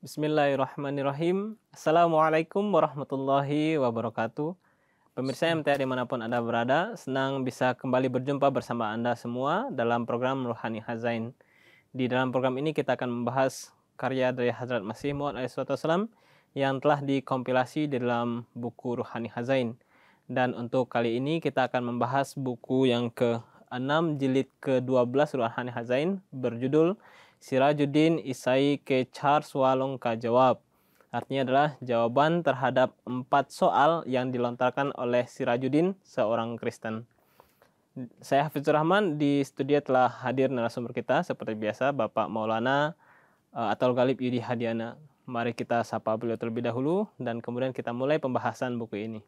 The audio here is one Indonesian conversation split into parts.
Bismillahirrahmanirrahim. Assalamualaikum warahmatullahi wabarakatuh. Pemirsa MTA dimanapun Anda berada, senang bisa kembali berjumpa bersama Anda semua dalam program Ruhani Hazain. Di dalam program ini kita akan membahas karya dari Hazrat Masih Maud alaihissalam yang telah dikompilasi di dalam buku Ruhani Hazain. Dan untuk kali ini kita akan membahas buku yang ke-6 jilid ke-12 Ruhani Hazain berjudul Sirajuddin Isai ke Char Swalong Ka Jawab. Artinya adalah jawaban terhadap 4 soal yang dilontarkan oleh Sirajuddin, seorang Kristen. Saya Hafizur Rahman, di studio telah hadir narasumber kita seperti biasa Bapak Maulana Atul Ghalib Yudi Hadiana. Mari kita sapa beliau terlebih dahulu dan kemudian kita mulai pembahasan buku ini.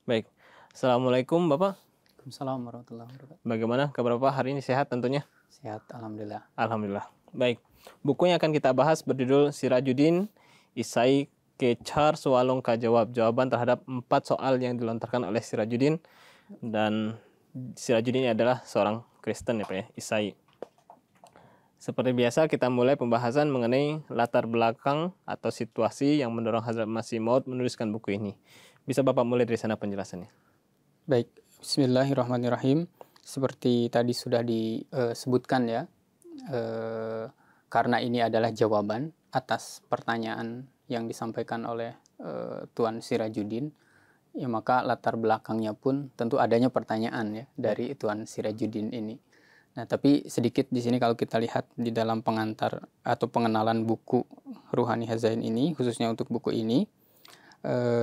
Baik, Assalamualaikum Bapak. Waalaikumsalam warahmatullahi wabarakatuh. Bagaimana kabar Bapak hari ini, sehat tentunya? Sehat, alhamdulillah. Alhamdulillah. Baik, buku yang akan kita bahas berjudul Sirajuddin Isai ke Char Swalong Ka Jawab. Jawaban terhadap 4 soal yang dilontarkan oleh Sirajuddin. Dan Sirajuddin adalah seorang Kristen ya Pak ya, Isai. Seperti biasa kita mulai pembahasan mengenai latar belakang atau situasi yang mendorong Hazrat Masih Maud menuliskan buku ini. Bisa Bapak mulai dari sana penjelasannya. Baik, bismillahirrahmanirrahim. Seperti tadi sudah disebutkan ya, karena ini adalah jawaban atas pertanyaan yang disampaikan oleh Tuan Sirajuddin, ya maka latar belakangnya pun tentu adanya pertanyaan ya dari Tuan Sirajuddin ini. Nah, tapi sedikit di sini kalau kita lihat di dalam pengantar atau pengenalan buku Ruhani Hazain ini, khususnya untuk buku ini,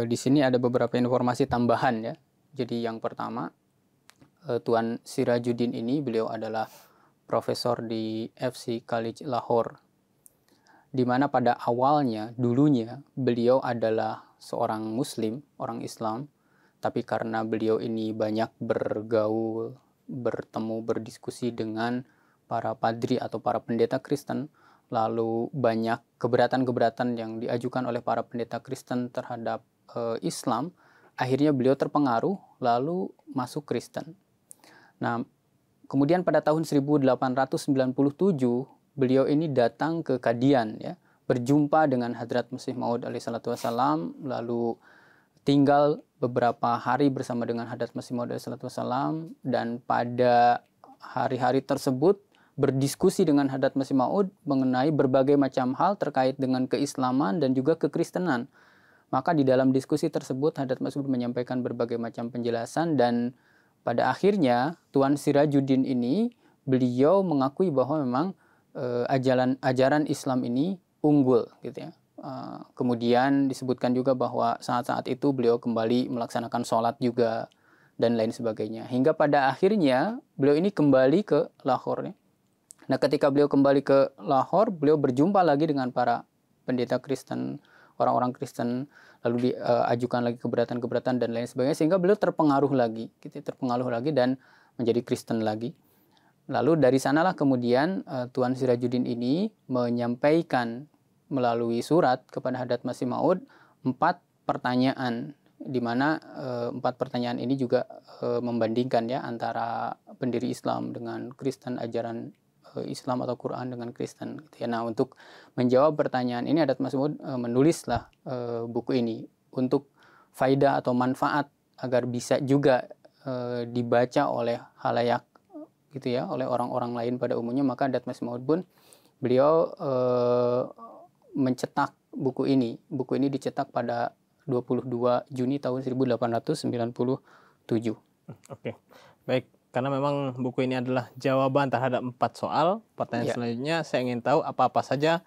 di sini ada beberapa informasi tambahan ya. Jadi yang pertama, Tuan Sirajuddin ini beliau adalah profesor di FC College Lahore, di mana pada awalnya, dulunya, beliau adalah seorang Muslim, orang Islam, tapi karena beliau ini banyak bergaul, bertemu, berdiskusi dengan para padri atau para pendeta Kristen, lalu banyak keberatan-keberatan yang diajukan oleh para pendeta Kristen terhadap Islam, akhirnya beliau terpengaruh, lalu masuk Kristen. Nah, kemudian pada tahun 1897 beliau ini datang ke Qadian ya, berjumpa dengan Hadrat Masih Maud alaihissalam, lalu tinggal beberapa hari bersama dengan Hadrat Masih Maud alaihissalam, dan pada hari-hari tersebut berdiskusi dengan Hadrat Masih Maud mengenai berbagai macam hal terkait dengan keislaman dan juga kekristenan. Maka di dalam diskusi tersebut Hadrat Masih Maud menyampaikan berbagai macam penjelasan, dan pada akhirnya Tuan Sirajuddin ini beliau mengakui bahwa memang ajaran Islam ini unggul gitu ya. Kemudian disebutkan juga bahwa saat-saat itu beliau kembali melaksanakan sholat juga dan lain sebagainya. Hingga pada akhirnya beliau ini kembali ke Lahore ya. Nah, ketika beliau kembali ke Lahore, beliau berjumpa lagi dengan para pendeta Kristen, orang-orang Kristen, lalu diajukan lagi keberatan-keberatan dan lain sebagainya, sehingga beliau terpengaruh lagi dan menjadi Kristen lagi. Lalu dari sanalah kemudian Tuan Sirajuddin ini menyampaikan melalui surat kepada Hadrat Masih Maud 4 pertanyaan, di mana 4 pertanyaan ini juga membandingkan ya antara pendiri Islam dengan Kristen, ajaran Islam atau Quran dengan Kristen gitu ya. Nah, untuk menjawab pertanyaan ini Hadrat Masih Maud menulislah buku ini untuk faidah atau manfaat agar bisa juga dibaca oleh halayak gitu ya, oleh orang-orang lain pada umumnya. Maka Hadrat Masih Maud pun beliau mencetak buku ini. Buku ini dicetak pada 22 Juni tahun 1897. Oke. Baik, karena memang buku ini adalah jawaban terhadap 4 soal. Pertanyaan selanjutnya saya ingin tahu apa-apa saja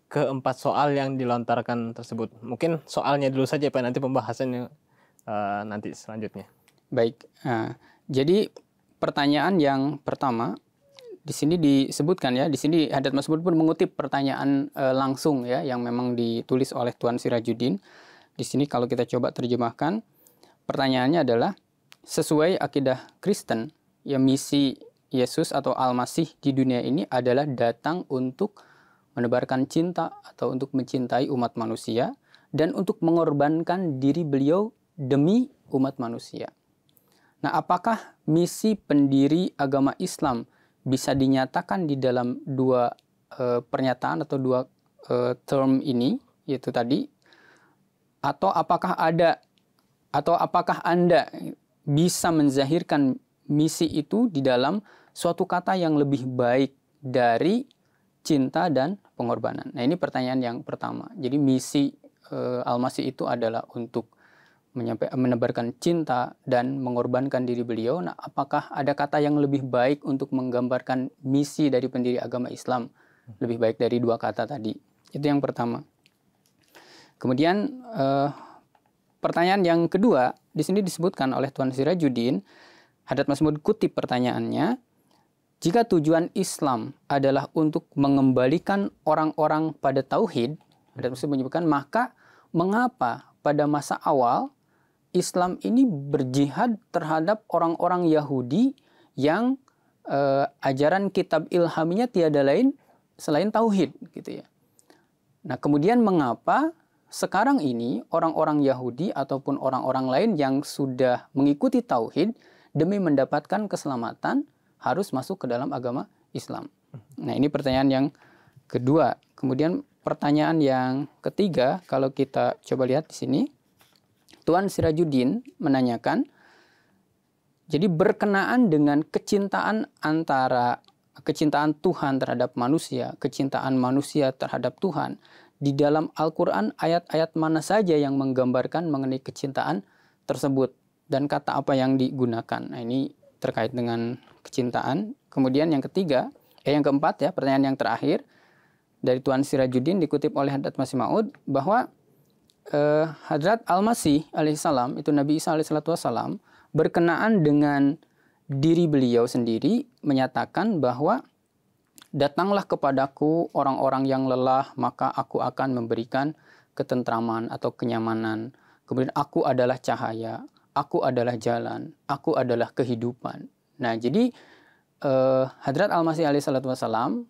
ke-4 soal yang dilontarkan tersebut. Mungkin soalnya dulu saja Pak, nanti pembahasannya nanti selanjutnya. Baik. Jadi pertanyaan yang pertama di sini disebutkan ya. Di sini Hadrat Masih Maud pun mengutip pertanyaan langsung ya yang memang ditulis oleh Tuan Sirajuddin. Di sini kalau kita coba terjemahkan, pertanyaannya adalah, sesuai akidah Kristen, ya misi Yesus atau Al-Masih di dunia ini adalah datang untuk menebarkan cinta atau untuk mencintai umat manusia dan untuk mengorbankan diri beliau demi umat manusia. Nah, apakah misi pendiri agama Islam bisa dinyatakan di dalam dua pernyataan atau dua term ini, yaitu tadi, atau apakah Anda bisa menzahirkan misi itu di dalam suatu kata yang lebih baik dari cinta dan pengorbanan. Nah, ini pertanyaan yang pertama. Jadi misi Al-Masih itu adalah untuk menebarkan cinta dan mengorbankan diri beliau. Nah, apakah ada kata yang lebih baik untuk menggambarkan misi dari pendiri agama Islam lebih baik dari dua kata tadi? Itu yang pertama. Kemudian pertanyaan yang kedua, di sini disebutkan oleh Tuan Sirajuddin, Hadrat Masih Maud kutip pertanyaannya, jika tujuan Islam adalah untuk mengembalikan orang-orang pada tauhid, Hadrat Masih menyebutkan, maka mengapa pada masa awal Islam ini berjihad terhadap orang-orang Yahudi yang ajaran kitab ilhaminya tiada lain selain tauhid, gitu ya. Nah, kemudian mengapa sekarang ini orang-orang Yahudi ataupun orang-orang lain yang sudah mengikuti tauhid demi mendapatkan keselamatan harus masuk ke dalam agama Islam? Nah, ini pertanyaan yang kedua. Kemudian pertanyaan yang ketiga, kalau kita coba lihat di sini, Tuan Sirajuddin menanyakan, jadi berkenaan dengan kecintaan Tuhan terhadap manusia, kecintaan manusia terhadap Tuhan, di dalam Al-Quran ayat-ayat mana saja yang menggambarkan mengenai kecintaan tersebut dan kata apa yang digunakan. Nah, ini terkait dengan kecintaan. Kemudian yang keempat ya, pertanyaan yang terakhir dari Tuan Sirajuddin dikutip oleh Hadrat Masih Maud bahwa Hadrat Al-Masih alaihissalam, itu Nabi Isa alaihissalam, berkenaan dengan diri beliau sendiri menyatakan bahwa datanglah kepadaku orang-orang yang lelah, maka aku akan memberikan ketentraman atau kenyamanan. Kemudian aku adalah cahaya, aku adalah jalan, aku adalah kehidupan. Nah, jadi Hadrat Al-Masih alaihissalam,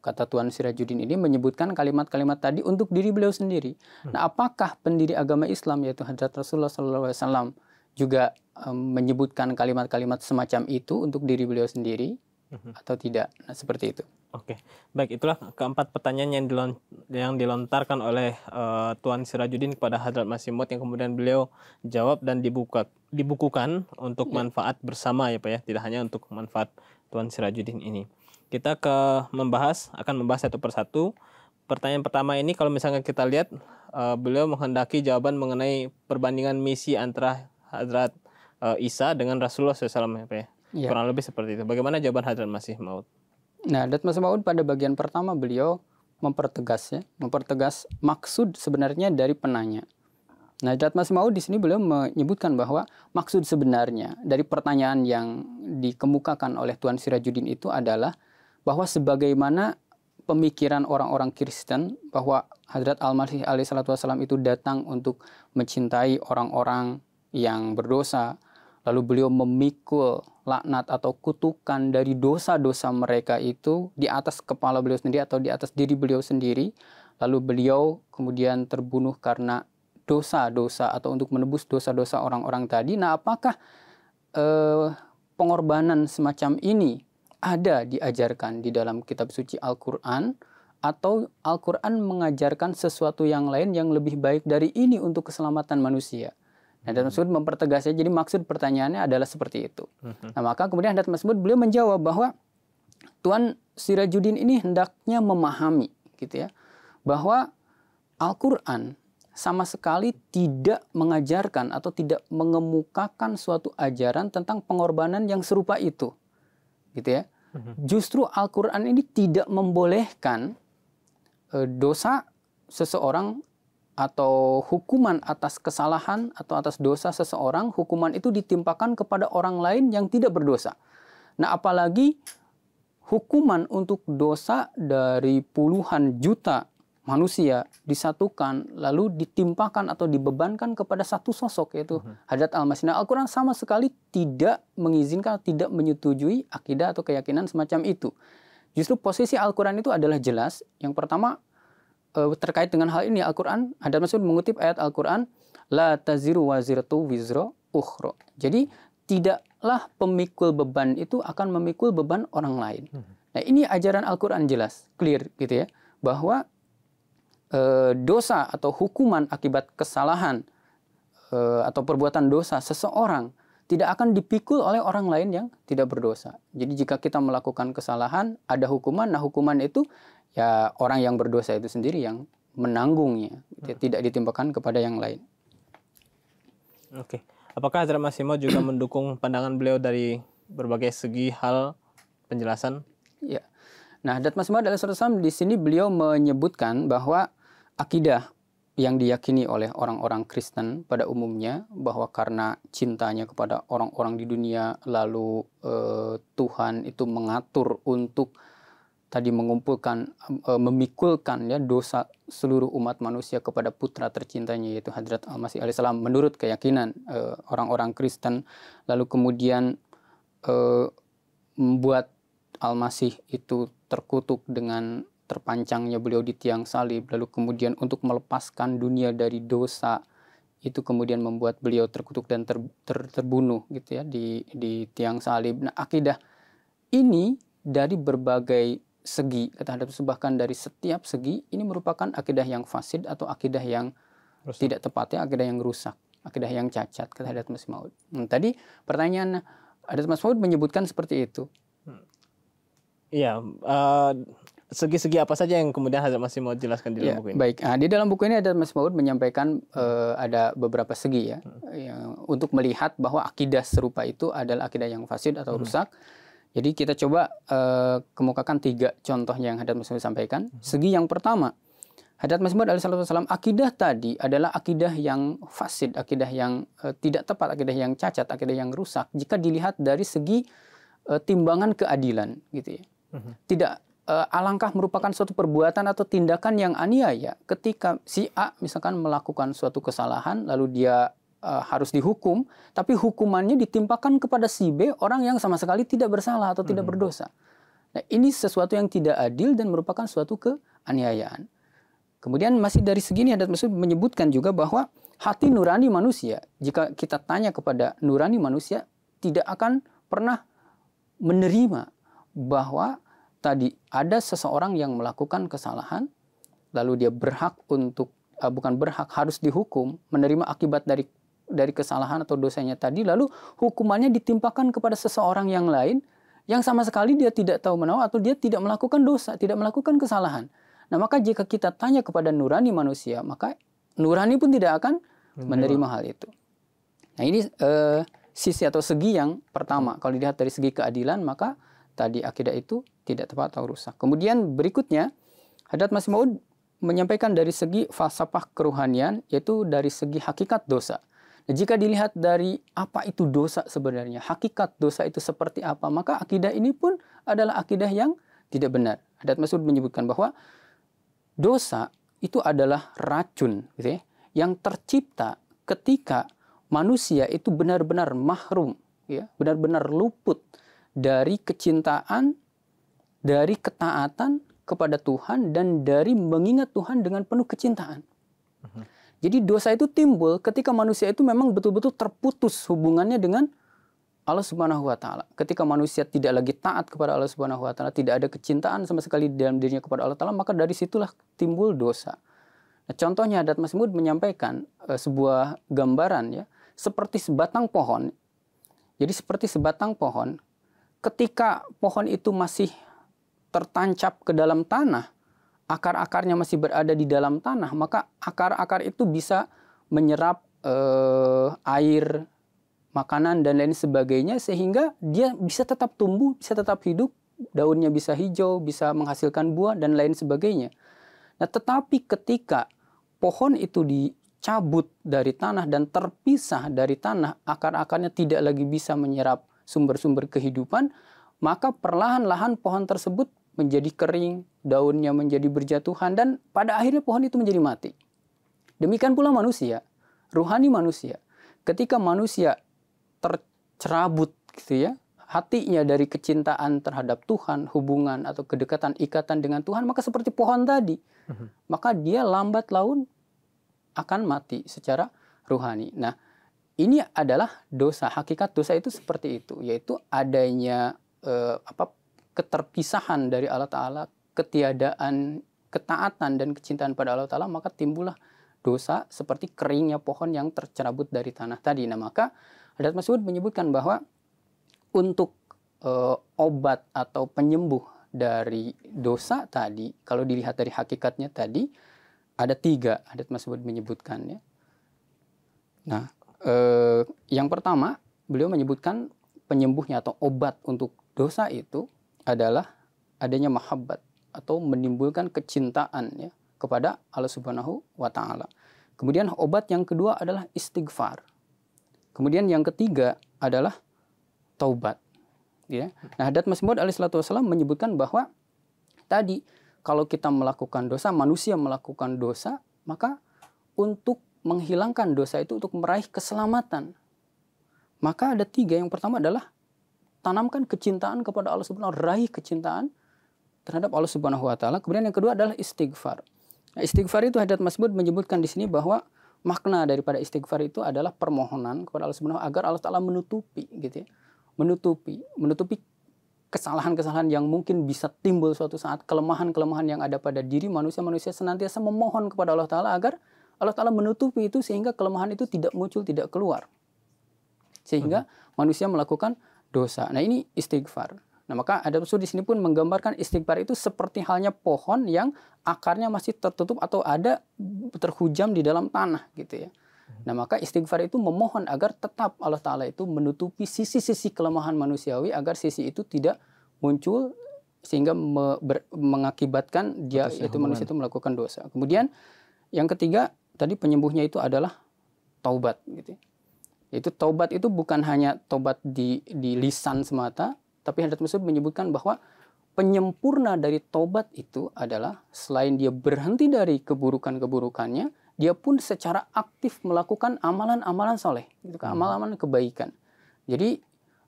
kata Tuan Sirajuddin ini menyebutkan kalimat-kalimat tadi untuk diri beliau sendiri. Nah, apakah pendiri agama Islam yaitu Hadrat Rasulullah SAW juga menyebutkan kalimat-kalimat semacam itu untuk diri beliau sendiri atau tidak? Nah, seperti itu. Oke, baik, itulah keempat pertanyaan yang dilontarkan oleh Tuan Sirajuddin kepada Hadrat Masih Maud yang kemudian beliau jawab dan dibukukan untuk manfaat bersama ya Pak ya, tidak hanya untuk manfaat Tuan Sirajuddin ini. Kita akan membahas satu persatu. Pertanyaan pertama ini kalau misalnya kita lihat beliau menghendaki jawaban mengenai perbandingan misi antara Hadrat Isa dengan Rasulullah SAW ya Pak ya. Ya. Kurang lebih seperti itu. Bagaimana jawaban Hadrat Masih Maud? Nah, Hadrat Masih Maud pada bagian pertama beliau mempertegas maksud sebenarnya dari penanya. Nah, Hadrat Masih Maud di sini beliau menyebutkan bahwa maksud sebenarnya dari pertanyaan yang dikemukakan oleh Tuan Sirajuddin itu adalah bahwa sebagaimana pemikiran orang-orang Kristen bahwa Hadrat Al-Masih alaihissalam itu datang untuk mencintai orang-orang yang berdosa, lalu beliau memikul laknat atau kutukan dari dosa-dosa mereka itu di atas kepala beliau sendiri atau di atas diri beliau sendiri, lalu beliau kemudian terbunuh karena dosa-dosa atau untuk menebus dosa-dosa orang-orang tadi. Nah, apakah pengorbanan semacam ini ada diajarkan di dalam kitab suci Al-Quran, atau Al-Quran mengajarkan sesuatu yang lain yang lebih baik dari ini untuk keselamatan manusia? Nah, Hadrat Masih Maud mempertegasnya, jadi maksud pertanyaannya adalah seperti itu. Nah, maka kemudian Hadrat Masih Maud beliau menjawab bahwa Tuan Sirajuddin ini hendaknya memahami gitu ya, bahwa Al-Quran sama sekali tidak mengajarkan atau tidak mengemukakan suatu ajaran tentang pengorbanan yang serupa itu. Gitu ya. Justru Al-Quran ini tidak membolehkan dosa seseorang atau hukuman atas kesalahan atau atas dosa seseorang, hukuman itu ditimpakan kepada orang lain yang tidak berdosa. Nah, apalagi hukuman untuk dosa dari puluhan juta manusia disatukan lalu ditimpakan atau dibebankan kepada satu sosok, yaitu Hadrat Al-Masih. Nah, Al-Quran sama sekali tidak mengizinkan, tidak menyetujui akidah atau keyakinan semacam itu. Justru posisi Al-Quran itu adalah jelas. Yang pertama, terkait dengan hal ini Al-Quran, Hadrat Masih mengutip ayat Al-Quran, la taziru waziratu wizra ukhra. Jadi tidaklah pemikul beban itu akan memikul beban orang lain. Nah, ini ajaran Al-Quran jelas, clear gitu ya, bahwa dosa atau hukuman akibat kesalahan atau perbuatan dosa seseorang tidak akan dipikul oleh orang lain yang tidak berdosa. Jadi jika kita melakukan kesalahan, ada hukuman, nah hukuman itu ya orang yang berdosa itu sendiri yang menanggungnya, tidak ditimpakan kepada yang lain. Oke. Apakah Hazrat Masih Maud juga mendukung pandangan beliau dari berbagai segi hal penjelasan? Ya. Nah, Hazrat Masih Maud alaihissalam di sini beliau menyebutkan bahwa akidah yang diyakini oleh orang-orang Kristen pada umumnya bahwa karena cintanya kepada orang-orang di dunia, lalu Tuhan itu mengatur untuk tadi mengumpulkan, memikulkan ya dosa seluruh umat manusia kepada putra tercintanya yaitu Hadrat Al-Masih alaihissalam menurut keyakinan orang-orang Kristen, lalu kemudian membuat Al-Masih itu terkutuk dengan terpancangnya beliau di tiang salib, lalu kemudian untuk melepaskan dunia dari dosa itu kemudian membuat beliau terkutuk dan terbunuh gitu ya di tiang salib. Nah, akidah ini dari berbagai segi, kata Hadrat Masih, bahkan dari setiap segi ini merupakan akidah yang fasid atau akidah yang tidak tepat ya, akidah yang rusak, akidah yang cacat, kata Hadrat Masih Maud. Tadi pertanyaan Hadrat Masih Maud menyebutkan seperti itu. Iya, segi-segi apa saja yang kemudian Hazrat Masih Maud jelaskan di dalam buku ini? Baik, di dalam buku ini Hadrat Masih Maud menyampaikan ada beberapa segi ya, untuk melihat bahwa akidah serupa itu adalah akidah yang fasid atau rusak. Jadi kita coba kemukakan 3 contohnya yang Hadrat Masih Maud sampaikan. Segi yang pertama, Hadrat Masih Maud alaihissalam, akidah tadi adalah akidah yang fasid, akidah yang tidak tepat, akidah yang cacat, akidah yang rusak jika dilihat dari segi timbangan keadilan gitu ya. Tidak alangkah merupakan suatu perbuatan atau tindakan yang aniaya ketika si A misalkan melakukan suatu kesalahan lalu dia harus dihukum, tapi hukumannya ditimpakan kepada si B, orang yang sama sekali tidak bersalah atau tidak berdosa. Nah, ini sesuatu yang tidak adil dan merupakan suatu keaniayaan. Kemudian masih dari segini Hadrat Masih menyebutkan juga bahwa hati nurani manusia, jika kita tanya kepada nurani manusia, tidak akan pernah menerima bahwa tadi ada seseorang yang melakukan kesalahan, lalu dia berhak untuk, bukan berhak, harus dihukum, menerima akibat dari kesalahan atau dosanya tadi, lalu hukumannya ditimpakan kepada seseorang yang lain, yang sama sekali dia tidak tahu menahu atau dia tidak melakukan dosa, tidak melakukan kesalahan. Nah, maka jika kita tanya kepada nurani manusia, maka nurani pun tidak akan menerima hal itu. Nah, ini sisi atau segi yang pertama. Kalau dilihat dari segi keadilan, maka tadi akidah itu tidak tepat atau rusak. Kemudian berikutnya, Hadrat Masih Maud menyampaikan dari segi falsafah keruhanian, yaitu dari segi hakikat dosa. Nah, jika dilihat dari apa itu dosa sebenarnya, hakikat dosa itu seperti apa, maka akidah ini pun adalah akidah yang tidak benar. Hadrat Masih Maud menyebutkan bahwa dosa itu adalah racun gitu ya, yang tercipta ketika manusia itu benar-benar mahrum, ya, benar-benar luput dari kecintaan, dari ketaatan kepada Tuhan, dan dari mengingat Tuhan dengan penuh kecintaan. Jadi dosa itu timbul ketika manusia itu memang betul-betul terputus hubungannya dengan Allah Subhanahu wa Ta'ala. Ketika manusia tidak lagi taat kepada Allah Subhanahu wa Ta'ala, tidak ada kecintaan sama sekali dalam dirinya kepada Allah Ta'ala, maka dari situlah timbul dosa. Nah, contohnya Hadrat Masih Maud menyampaikan sebuah gambaran ya, seperti sebatang pohon. Jadi seperti sebatang pohon, ketika pohon itu masih tertancap ke dalam tanah, akar-akarnya masih berada di dalam tanah, maka akar-akar itu bisa menyerap air, makanan, dan lain sebagainya, sehingga dia bisa tetap tumbuh, bisa tetap hidup, daunnya bisa hijau, bisa menghasilkan buah, dan lain sebagainya. Nah, tetapi ketika pohon itu dicabut dari tanah dan terpisah dari tanah, akar-akarnya tidak lagi bisa menyerap sumber-sumber kehidupan, maka perlahan-lahan pohon tersebut menjadi kering, daunnya menjadi berjatuhan, dan pada akhirnya pohon itu menjadi mati. Demikian pula manusia, ruhani manusia. Ketika manusia tercerabut gitu ya, hatinya dari kecintaan terhadap Tuhan, hubungan atau kedekatan, ikatan dengan Tuhan, maka seperti pohon tadi, maka dia lambat laun akan mati secara ruhani. Nah, ini adalah dosa. Hakikat dosa itu seperti itu, yaitu adanya keterpisahan dari Allah Ta'ala, ketiadaan ketaatan dan kecintaan pada Allah Ta'ala, maka timbullah dosa seperti keringnya pohon yang tercerabut dari tanah tadi. Nah, maka Hadrat Mas'ud menyebutkan bahwa untuk obat atau penyembuh dari dosa tadi, kalau dilihat dari hakikatnya tadi, ada 3 Hadrat Mas'ud menyebutkannya. Nah, yang pertama, beliau menyebutkan penyembuhnya atau obat untuk dosa itu adalah adanya mahabbat atau menimbulkan kecintaan ya kepada Allah Subhanahu wa Ta'ala. Kemudian obat yang kedua adalah istighfar. Kemudian yang ketiga adalah taubat. Ya. Nah, Hadrat Mas'ud alaihissalam menyebutkan bahwa tadi kalau kita melakukan dosa, manusia melakukan dosa, maka untuk menghilangkan dosa itu, untuk meraih keselamatan, maka ada 3. Yang pertama adalah tanamkan kecintaan kepada Allah Subhanahu wa Ta'ala, raih kecintaan terhadap Allah Subhanahu wa Ta'ala. Kemudian yang kedua adalah istighfar. Nah, istighfar itu Hadrat Mas'ud menyebutkan di sini bahwa makna daripada istighfar itu adalah permohonan kepada Allah Subhanahu wa Ta'ala agar Allah Ta'ala menutupi gitu ya. Menutupi kesalahan-kesalahan yang mungkin bisa timbul suatu saat, kelemahan-kelemahan yang ada pada diri manusia senantiasa memohon kepada Allah Ta'ala agar Allah Ta'ala menutupi itu sehingga kelemahan itu tidak muncul, tidak keluar. Sehingga manusia melakukan dosa. Nah, ini istighfar. Nah, maka ada usul di sini pun menggambarkan istighfar itu seperti halnya pohon yang akarnya masih tertutup atau ada terhujam di dalam tanah gitu ya. Nah, maka istighfar itu memohon agar tetap Allah Ta'ala itu menutupi sisi-sisi kelemahan manusiawi agar sisi itu tidak muncul sehingga mengakibatkan dia itu manusia itu melakukan dosa. Kemudian yang ketiga tadi penyembuhnya itu adalah taubat gitu. Yaitu taubat itu bukan hanya taubat di lisan semata, tapi Hadrat Mas'ud menyebutkan bahwa penyempurna dari taubat itu adalah selain dia berhenti dari keburukan-keburukannya, dia pun secara aktif melakukan amalan-amalan soleh, gitu kan, amalan-amalan kebaikan. Jadi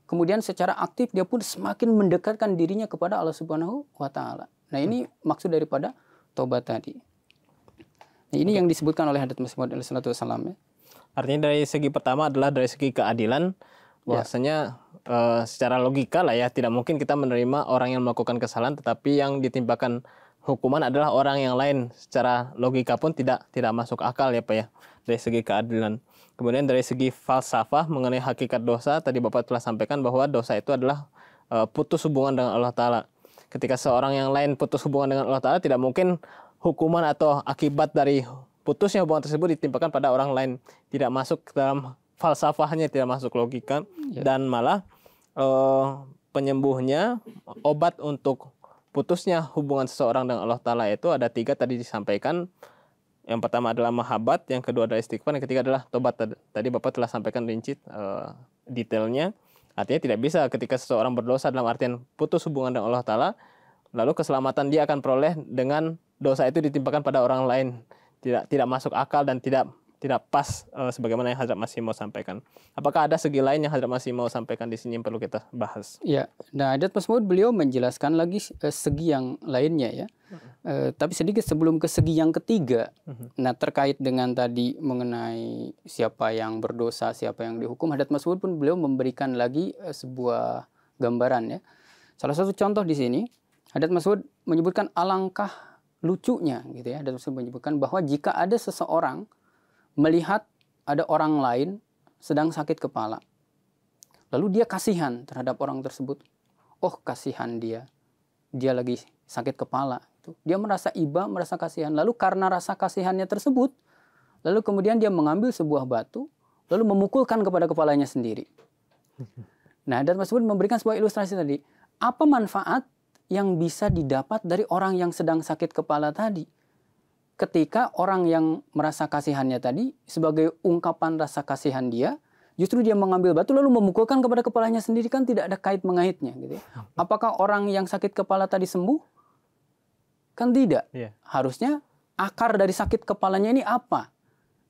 kemudian secara aktif dia pun semakin mendekatkan dirinya kepada Allah Subhanahu wa Ta'ala. Nah, ini maksud daripada taubat tadi. Nah, ini yang disebutkan oleh Hadrat Mas'ud alaihissalam ya. Artinya dari segi pertama adalah dari segi keadilan, bahwasanya secara logika lah ya, tidak mungkin kita menerima orang yang melakukan kesalahan tetapi yang ditimpakan hukuman adalah orang yang lain. Secara logika pun tidak masuk akal ya Pak ya, dari segi keadilan. Kemudian dari segi falsafah mengenai hakikat dosa, tadi Bapak telah sampaikan bahwa dosa itu adalah putus hubungan dengan Allah Ta'ala. Ketika seorang yang lain putus hubungan dengan Allah Ta'ala, tidak mungkin hukuman atau akibat dari putusnya hubungan tersebut ditimpakan pada orang lain. Tidak masuk ke dalam falsafahnya, tidak masuk logika. Dan malah penyembuhnya, obat untuk putusnya hubungan seseorang dengan Allah Ta'ala itu ada 3 tadi disampaikan. Yang pertama adalah mahabbat, yang kedua adalah istighfar, yang ketiga adalah tobat. Tadi Bapak telah sampaikan rinci detailnya. Artinya tidak bisa ketika seseorang berdosa dalam artian putus hubungan dengan Allah Ta'ala, lalu keselamatan dia akan peroleh dengan dosa itu ditimpakan pada orang lain. Tidak masuk akal dan tidak pas sebagaimana yang Hadrat Masih mau sampaikan. Apakah ada segi lain yang Hadrat Masih mau sampaikan di sini yang perlu kita bahas? Ya, nah Hadrat Mas'ud beliau menjelaskan lagi segi yang lainnya ya. Tapi sedikit sebelum ke segi yang ketiga. Nah, terkait dengan tadi mengenai siapa yang berdosa, siapa yang dihukum, Hadrat Mas'ud pun beliau memberikan lagi sebuah gambaran ya. Salah satu contoh di sini, Hadrat Mas'ud menyebutkan alangkah lucunya gitu ya. Hadrat Mas'ud menyebutkan bahwa jika ada seseorang melihat ada orang lain sedang sakit kepala, lalu dia kasihan terhadap orang tersebut. Oh, kasihan dia lagi sakit kepala. Dia merasa iba, merasa kasihan. Lalu karena rasa kasihannya tersebut, lalu kemudian dia mengambil sebuah batu, lalu memukulkan kepada kepalanya sendiri. Nah, Hadrat Mas'ud memberikan sebuah ilustrasi tadi. Apa manfaat yang bisa didapat dari orang yang sedang sakit kepala tadi? Ketika orang yang merasa kasihannya tadi, sebagai ungkapan rasa kasihan dia, justru dia mengambil batu lalu memukulkan kepada kepalanya sendiri, kan tidak ada kait mengait-nya gitu ya. Apakah orang yang sakit kepala tadi sembuh? Kan tidak. Harusnya akar dari sakit kepalanya ini apa?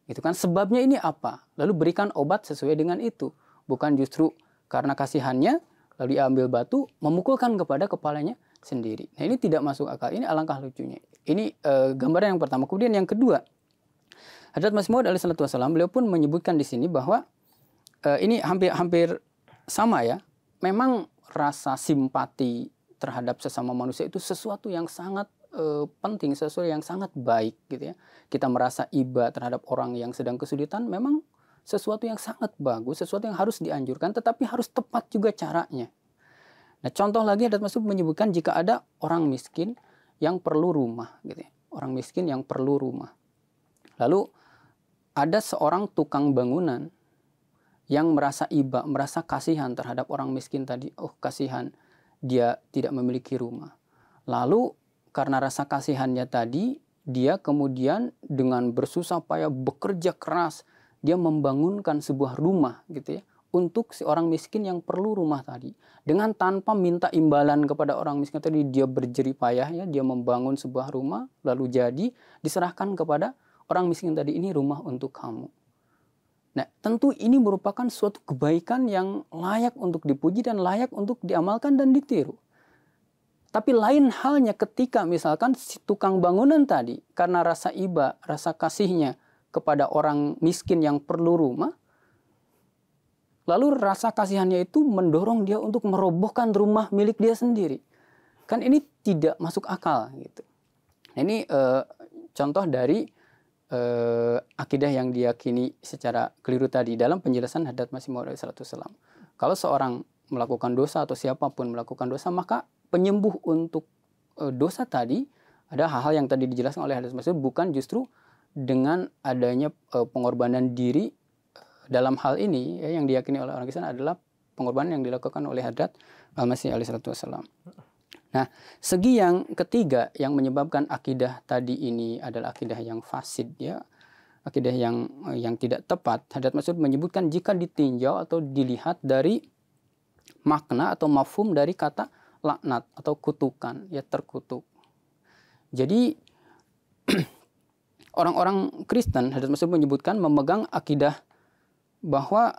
Gitu kan, sebabnya ini apa? Lalu berikan obat sesuai dengan itu. Bukan justru karena kasihannya lalu dia ambil batu memukulkan kepada kepalanya sendiri. Nah, ini tidak masuk akal. Ini alangkah lucunya. Ini gambaran yang pertama. Kemudian yang kedua, Hadrat Masih Maud alaihissalam beliau pun menyebutkan di sini bahwa ini hampir sama ya. Memang rasa simpati terhadap sesama manusia itu sesuatu yang sangat penting, sesuatu yang sangat baik gitu ya. Kita merasa iba terhadap orang yang sedang kesulitan memang sesuatu yang sangat bagus, sesuatu yang harus dianjurkan, tetapi harus tepat juga caranya. Nah, contoh lagi Hadrat Masud menyebutkan jika ada orang miskin yang perlu rumah gitu ya. Orang miskin yang perlu rumah. Lalu ada seorang tukang bangunan yang merasa iba, merasa kasihan terhadap orang miskin tadi. Oh, kasihan, dia tidak memiliki rumah. Lalu karena rasa kasihannya tadi, dia kemudian dengan bersusah payah bekerja keras, dia membangunkan sebuah rumah gitu ya, untuk si orang miskin yang perlu rumah tadi. Dengan tanpa minta imbalan kepada orang miskin tadi, dia berjerih payah ya, dia membangun sebuah rumah, lalu jadi diserahkan kepada orang miskin tadi, ini rumah untuk kamu. Nah, tentu ini merupakan suatu kebaikan yang layak untuk dipuji dan layak untuk diamalkan dan ditiru. Tapi lain halnya ketika misalkan si tukang bangunan tadi, karena rasa iba, rasa kasihnya kepada orang miskin yang perlu rumah, lalu rasa kasihannya itu mendorong dia untuk merobohkan rumah milik dia sendiri. Kan ini tidak masuk akal gitu. Nah, ini contoh dari akidah yang diyakini secara keliru tadi dalam penjelasan Hadrat Masih Maud SAW. Kalau seorang melakukan dosa atau siapapun melakukan dosa, maka penyembuh untuk dosa tadi ada hal-hal yang tadi dijelaskan oleh Hadrat Masih, bukan justru dengan adanya pengorbanan diri. Dalam hal ini ya, yang diyakini oleh orang Kristen adalah pengorbanan yang dilakukan oleh Hadrat Al-Masih alaihissalam. Nah, segi yang ketiga yang menyebabkan akidah tadi ini adalah akidah yang fasid ya, akidah yang tidak tepat. Hadrat Masud menyebutkan jika ditinjau atau dilihat dari makna atau mafhum dari kata laknat atau kutukan, ya terkutuk. Jadi orang-orang Kristen, Hadrat Masih menyebutkan memegang akidah bahwa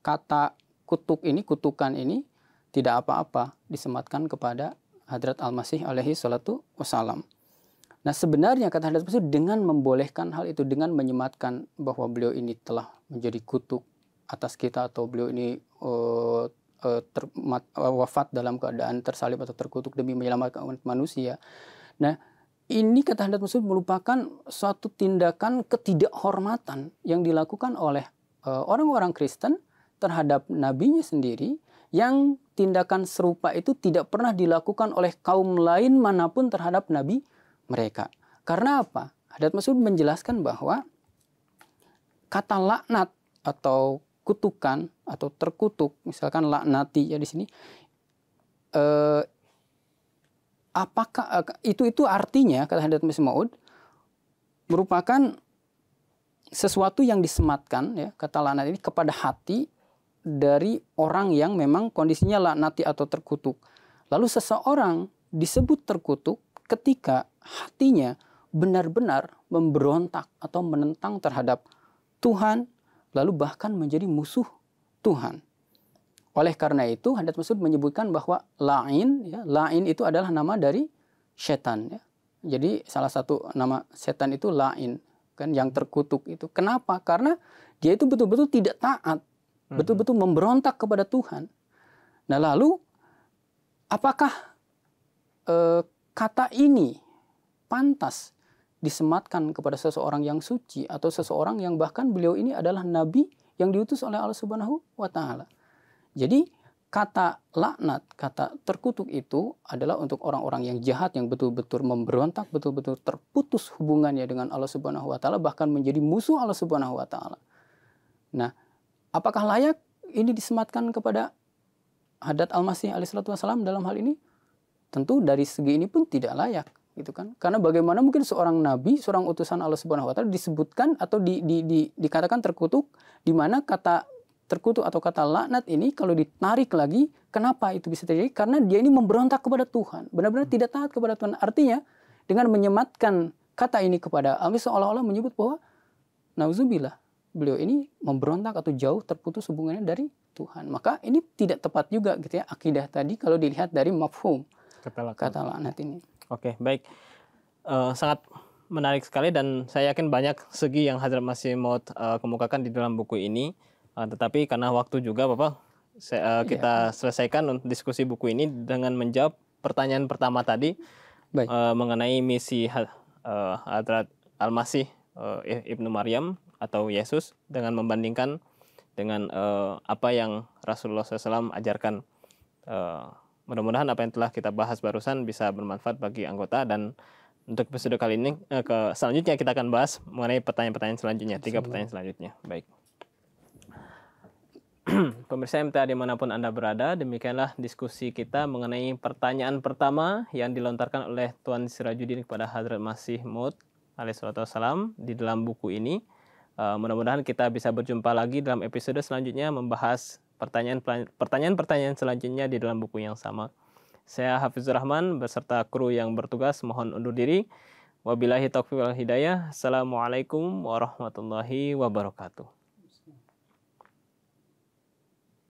kata kutuk ini, kutukan ini tidak apa-apa disematkan kepada Hadrat Al-Masih alaihi salatu wassalam. Nah, sebenarnya kata Hadrat Masih dengan membolehkan hal itu, dengan menyematkan bahwa beliau ini telah menjadi kutuk atas kita atau beliau ini wafat dalam keadaan tersalib atau terkutuk demi menyelamatkan umat manusia. Nah, ini kata Hadrat Masud merupakan suatu tindakan ketidakhormatan yang dilakukan oleh orang-orang Kristen terhadap nabinya sendiri, yang tindakan serupa itu tidak pernah dilakukan oleh kaum lain manapun terhadap nabi mereka. Karena apa? Hadrat Masud menjelaskan bahwa kata laknat atau kutukan atau terkutuk, misalkan laknati ya di sini, apakah itu artinya kata Hadrat Masih Maud merupakan sesuatu yang disematkan ya, kata laknat ini kepada hati dari orang yang memang kondisinya laknati atau terkutuk. Lalu seseorang disebut terkutuk ketika hatinya benar-benar memberontak atau menentang terhadap Tuhan, lalu bahkan menjadi musuh Tuhan. Oleh karena itu Hadrat Masud menyebutkan bahwa la'in, ya, la'in itu adalah nama dari setan. Ya. Jadi salah satu nama setan itu la'in, kan, yang terkutuk itu. Kenapa? Karena dia itu betul-betul tidak taat, betul-betul memberontak kepada Tuhan. Nah, lalu apakah kata ini pantas disematkan kepada seseorang yang suci atau seseorang yang bahkan beliau ini adalah nabi yang diutus oleh Allah Subhanahu wa taala? Jadi kata laknat, kata terkutuk itu adalah untuk orang-orang yang jahat, yang betul-betul memberontak, betul-betul terputus hubungannya dengan Allah Subhanahu wa taala, bahkan menjadi musuh Allah Subhanahu wa taala. Nah, apakah layak ini disematkan kepada Hadrat Al-Masih alaihissalatu wassalam dalam hal ini? Tentu dari segi ini pun tidak layak, gitu kan? Karena bagaimana mungkin seorang nabi, seorang utusan Allah Subhanahu wa taala disebutkan atau dikatakan terkutuk, di mana kata terkutuk atau kata laknat ini kalau ditarik lagi, kenapa itu bisa terjadi? Karena dia ini memberontak kepada Tuhan, benar-benar tidak taat kepada Tuhan. Artinya dengan menyematkan kata ini kepada Al-Masih seolah-olah menyebut bahwa nauzubillah, beliau ini memberontak atau jauh terputus hubungannya dari Tuhan. Maka ini tidak tepat juga gitu ya akidah tadi kalau dilihat dari mafhum kata laknat ini. Oke, baik. Sangat menarik sekali dan saya yakin banyak segi yang Hadrat Masih Maud kemukakan di dalam buku ini. Tetapi karena waktu juga Bapak, kita selesaikan diskusi buku ini dengan menjawab pertanyaan pertama tadi. Baik. mengenai misi Hadrat Al-Masih Ibnu Maryam atau Yesus dengan membandingkan dengan apa yang Rasulullah SAW ajarkan. Mudah-mudahan apa yang telah kita bahas barusan bisa bermanfaat bagi anggota, dan untuk episode kali ini selanjutnya kita akan bahas mengenai pertanyaan-pertanyaan selanjutnya, 3 pertanyaan selanjutnya. Baik. Pemirsa MTA dimanapun Anda berada, demikianlah diskusi kita mengenai pertanyaan pertama yang dilontarkan oleh Tuan Sirajuddin kepada Hadrat Masih Maud alaihissalam di dalam buku ini. Mudah-mudahan kita bisa berjumpa lagi dalam episode selanjutnya membahas pertanyaan-pertanyaan selanjutnya di dalam buku yang sama. Saya Hafizur Rahman beserta kru yang bertugas mohon undur diri. Wabillahi taufiq wal hidayah. Assalamualaikum warahmatullahi wabarakatuh.